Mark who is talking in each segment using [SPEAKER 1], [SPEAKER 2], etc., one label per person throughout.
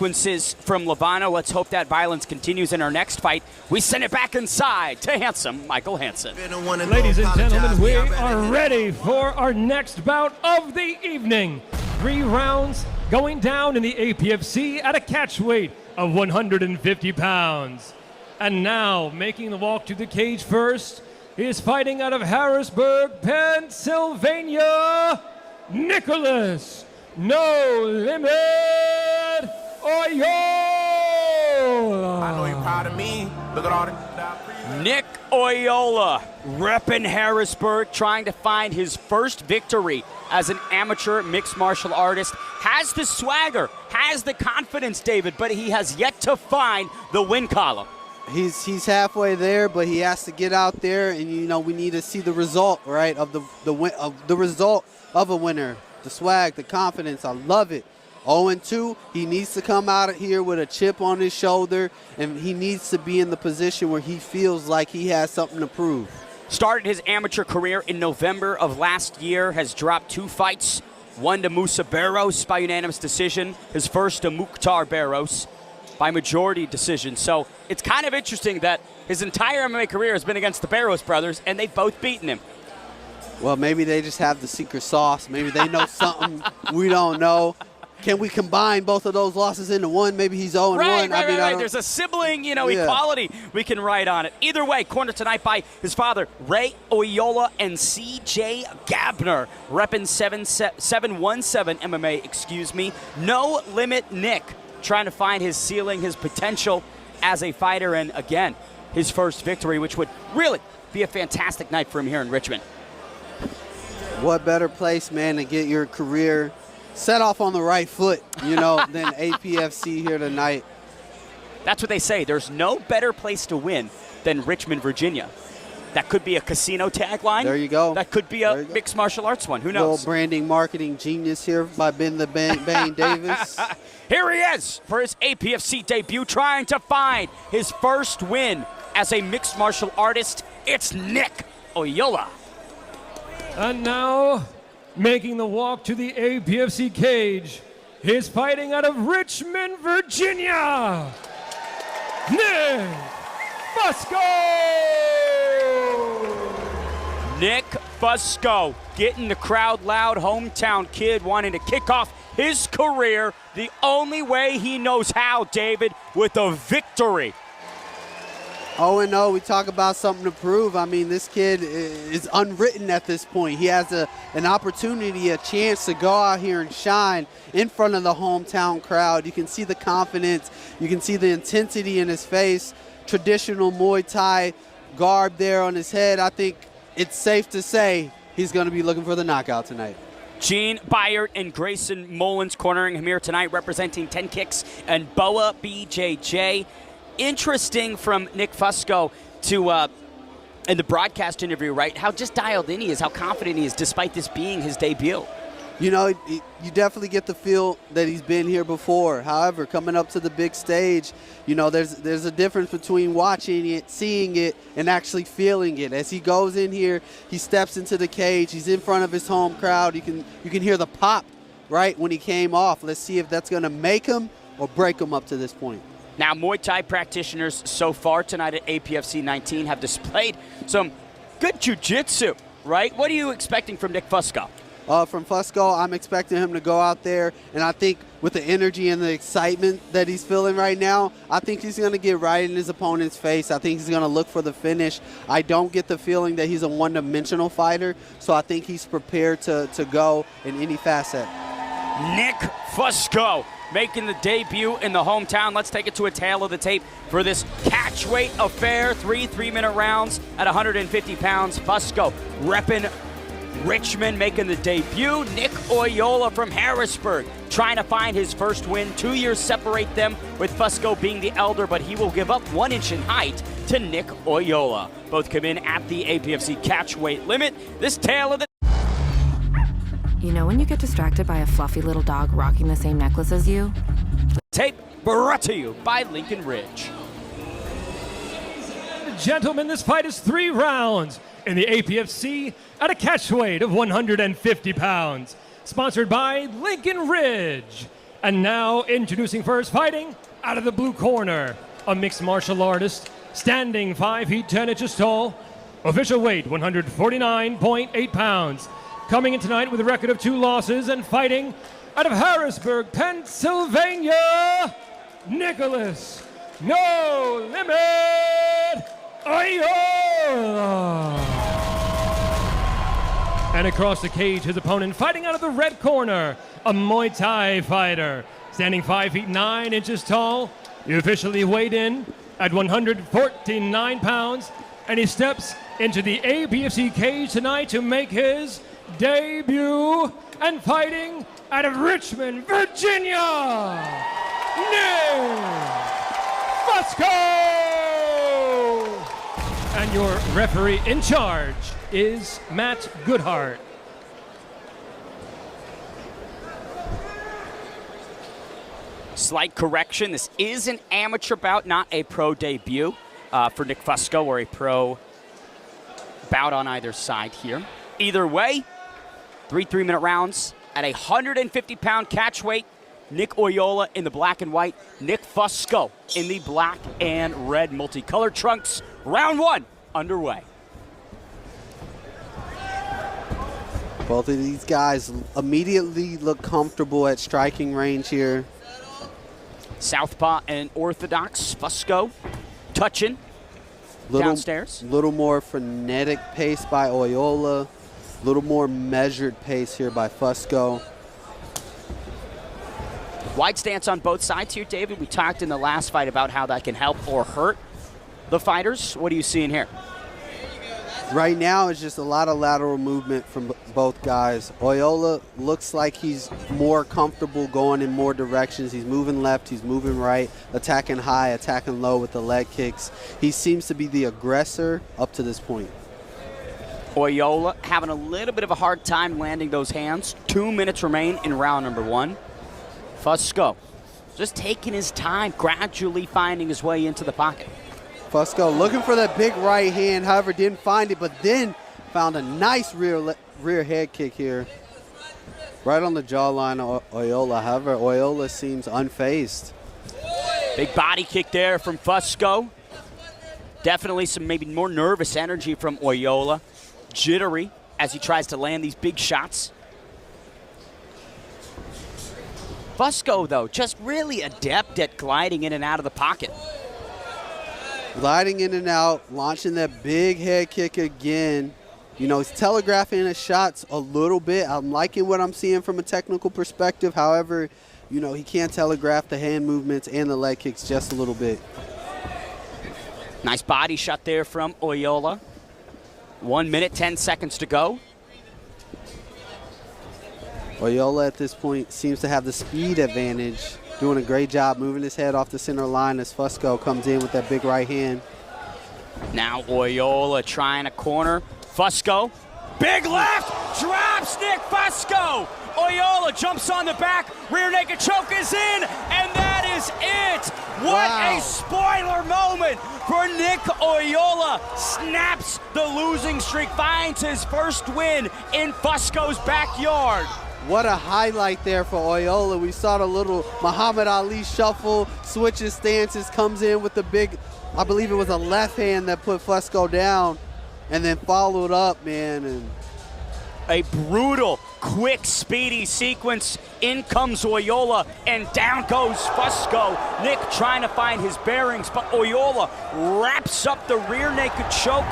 [SPEAKER 1] sequences from Lovano. Let's hope that violence continues in our next fight. We send it back inside to handsome Michael Hansen.
[SPEAKER 2] Ladies and gentlemen, we are ready for our next bout of the evening. 3 rounds going down in the APFC at a catch weight of 150 pounds. And now, making the walk to the cage first, is fighting out of Harrisburg, Pennsylvania, Nicholas No Limit Oyola.
[SPEAKER 3] I know you're proud of me. Look at all the
[SPEAKER 1] Nick Oyola, repping Harrisburg, trying to find his first victory as an amateur mixed martial artist. Has the swagger, has the confidence, David, but he has yet to find the win column.
[SPEAKER 4] He's halfway there, but he has to get out there, and you know we need to see the result, right, of the result of a winner. The swag, the confidence, I love it. 0-2, he needs to come out of here with a chip on his shoulder, and he needs to be in the position where he feels like he has something to prove.
[SPEAKER 1] Started his amateur career in November of last year, has dropped 2 fights, one to Musa Barros by unanimous decision, his first to Mukhtar Barros by majority decision. So it's kind of interesting that his entire MMA career has been against the Barros brothers, and they've both beaten him.
[SPEAKER 4] Well, maybe they just have the secret sauce. Maybe they know something we don't know. Can we combine both of those losses into one? Maybe he's 0-1.
[SPEAKER 1] Right. There's a sibling, equality we can write on it. Either way, cornered tonight by his father, Ray Oyola, and C.J. Gabner, repping 717 MMA, No Limit Nick, trying to find his ceiling, his potential as a fighter, and again, his first victory, which would really be a fantastic night for him here in Richmond.
[SPEAKER 4] What better place, man, to get your career set off on the right foot, than APFC here tonight.
[SPEAKER 1] That's what they say. There's no better place to win than Richmond, Virginia. That could be a casino tagline.
[SPEAKER 4] There you go.
[SPEAKER 1] That could be a mixed martial arts one. Who knows?
[SPEAKER 4] Little branding, marketing genius here by Ben the Bane Davis.
[SPEAKER 1] Here he is for his APFC debut, trying to find his first win as a mixed martial artist. It's Nick Oyola.
[SPEAKER 2] And now, making the walk to the APFC cage, he's fighting out of Richmond, Virginia, Nick Fusco!
[SPEAKER 1] Nick Fusco, getting the crowd loud, hometown kid wanting to kick off his career the only way he knows how, David, with a victory.
[SPEAKER 4] 0-0, we talk about something to prove. I mean, this kid is unwritten at this point. He has an opportunity, a chance to go out here and shine in front of the hometown crowd. You can see the confidence. You can see the intensity in his face. Traditional Muay Thai garb there on his head. I think it's safe to say he's going to be looking for the knockout tonight.
[SPEAKER 1] Gene Byard and Grayson Mullins cornering him here tonight, representing 10 Kicks and Boa BJJ. Interesting from Nick Fusco to, in the broadcast interview, right, how just dialed in he is, how confident he is, despite this being his debut.
[SPEAKER 4] You definitely get the feel that he's been here before. However, coming up to the big stage, there's a difference between watching it, seeing it, and actually feeling it. As he goes in here, he steps into the cage, he's in front of his home crowd. You can hear the pop, right, when he came off. Let's see if that's going to make him or break him up to this point.
[SPEAKER 1] Now, Muay Thai practitioners so far tonight at APFC 19 have displayed some good jiu-jitsu, right? What are you expecting from Nick Fusco?
[SPEAKER 4] From Fusco, I'm expecting him to go out there, and I think with the energy and the excitement that he's feeling right now, I think he's going to get right in his opponent's face. I think he's going to look for the finish. I don't get the feeling that he's a one-dimensional fighter, so I think he's prepared to go in any facet.
[SPEAKER 1] Nick Fusco making the debut in the hometown. Let's take it to a tail of the tape for this catchweight affair. 3 3-minute rounds at 150 pounds. Fusco repping Richmond, making the debut. Nick Oyola from Harrisburg trying to find his first win. 2 years separate them, with Fusco being the elder, but he will give up 1 inch in height to Nick Oyola. Both come in at the APFC catchweight limit. This tail of the
[SPEAKER 5] when you get distracted by a fluffy little dog rocking the same necklace as you?
[SPEAKER 1] tape brought to you by Lincoln Ridge.
[SPEAKER 2] Gentlemen, this fight is 3 rounds in the APFC at a catch weight of 150 pounds. Sponsored by Lincoln Ridge. And now introducing first, fighting out of the blue corner, a mixed martial artist, standing 5 feet 10 inches tall, official weight 149.8 pounds. Coming in tonight with a record of 2 losses and fighting out of Harrisburg, Pennsylvania, Nicholas No Limit Oyola. And across the cage, his opponent fighting out of the red corner, a Muay Thai fighter, standing 5 feet 9 inches tall. He officially weighed in at 149 pounds, and he steps into the APFC cage tonight to make his debut, and fighting out of Richmond, Virginia, Nick Fusco! And your referee in charge is Matt Goodhart.
[SPEAKER 1] Slight correction, this is an amateur bout, not a pro debut for Nick Fusco, or a pro bout on either side here. Either way, 3 3-minute rounds at 150-pound catch weight. Nick Oyola in the black and white, Nick Fusco in the black and red multicolored trunks. Round 1 underway.
[SPEAKER 4] Both of these guys immediately look comfortable at striking range here.
[SPEAKER 1] Southpaw and orthodox. Fusco touching downstairs.
[SPEAKER 4] Little more frenetic pace by Oyola. A little more measured pace here by Fusco.
[SPEAKER 1] Wide stance on both sides here, David. We talked in the last fight about how that can help or hurt the fighters. What are you seeing here?
[SPEAKER 4] Right now, it's just a lot of lateral movement from both guys. Oyola looks like he's more comfortable going in more directions. He's moving left, he's moving right, attacking high, attacking low with the leg kicks. He seems to be the aggressor up to this point.
[SPEAKER 1] Oyola having a little bit of a hard time landing those hands. 2 minutes remain in round number 1. Fusco just taking his time, gradually finding his way into the pocket.
[SPEAKER 4] Fusco looking for that big right hand, however, didn't find it, but then found a nice rear head kick here. Right on the jawline of Oyola. However, Oyola seems unfazed.
[SPEAKER 1] Big body kick there from Fusco. Definitely some maybe more nervous energy from Oyola. Jittery as he tries to land these big shots. Fusco, though, just really adept at gliding in and out of the pocket.
[SPEAKER 4] Gliding in and out, launching that big head kick again. You know, he's telegraphing his shots a little bit. I'm liking what I'm seeing from a technical perspective. However, you know, he can't telegraph the hand movements and the leg kicks just a little bit.
[SPEAKER 1] Nice body shot there from Oyola. 1 minute, 10 seconds to go.
[SPEAKER 4] Oyola at this point seems to have the speed advantage. Doing a great job moving his head off the center line as Fusco comes in with that big right hand.
[SPEAKER 1] Now Oyola trying to corner Fusco. Big left, drops Nick Fusco. Oyola jumps on the back, rear naked choke is in, and that is it. What a spoiler moment for Nick Oyola. Snaps the losing streak, finds his first win in Fusco's backyard.
[SPEAKER 4] What a highlight there for Oyola. We saw the little Muhammad Ali shuffle, switches stances, comes in with the big, I believe it was a left hand that put Fusco down, and then followed up, man. And
[SPEAKER 1] a brutal, quick, speedy sequence. In comes Oyola, and down goes Fusco. Nick trying to find his bearings, but Oyola wraps up the rear naked choke.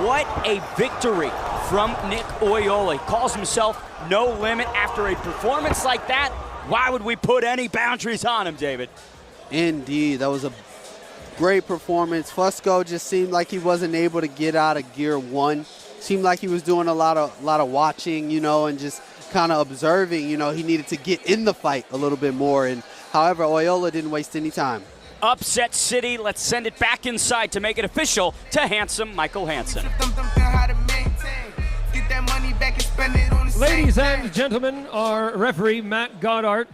[SPEAKER 1] What a victory from Nick Oyola. He calls himself No Limit after a performance like that. Why would we put any boundaries on him, David?
[SPEAKER 4] Indeed, that was a great performance. Fusco just seemed like he wasn't able to get out of gear 1. Seemed like he was doing a lot of watching, you know, and just kind of observing. You know, he needed to get in the fight a little bit more. And however, Oyola didn't waste any time.
[SPEAKER 1] Upset City. Let's send it back inside to make it official to handsome Michael Hansen.
[SPEAKER 2] Ladies and gentlemen, our referee, Matt Goddard,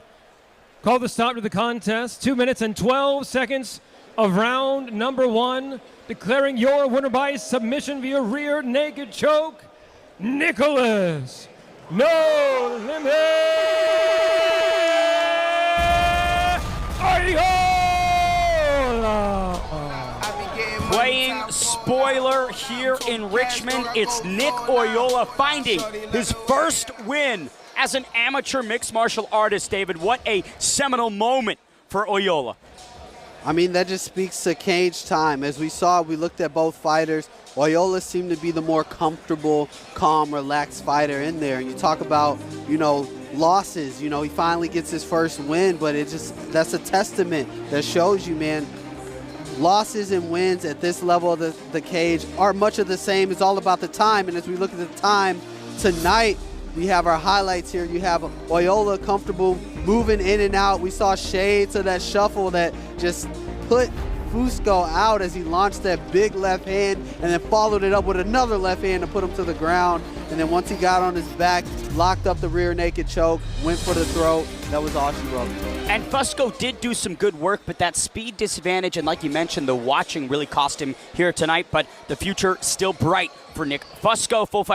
[SPEAKER 2] called the stop to the contest. 2 minutes and 12 seconds of round number 1, declaring your winner by submission via rear naked choke, Nicholas No Limit
[SPEAKER 1] Playing spoiler here in Richmond, it's Nick Oyola finding his first win as an amateur mixed martial artist, David. What a seminal moment for Oyola.
[SPEAKER 4] I mean, that just speaks to cage time. As we saw, we looked at both fighters. Oyola seemed to be the more comfortable, calm, relaxed fighter in there. And you talk about, losses. He finally gets his first win, but that's a testament that shows you, man, losses and wins at this level of the cage are much of the same. It's all about the time. And as we look at the time tonight, we have our highlights here. You have Oyola comfortable moving in and out. We saw shades of that shuffle that just put Fusco out as he launched that big left hand and then followed it up with another left hand to put him to the ground. And then once he got on his back, locked up the rear naked choke, went for the throat. That was all she wrote.
[SPEAKER 1] And Fusco did do some good work, but that speed disadvantage, and like you mentioned, the watching really cost him here tonight, but the future still bright for Nick Fusco. Full fight.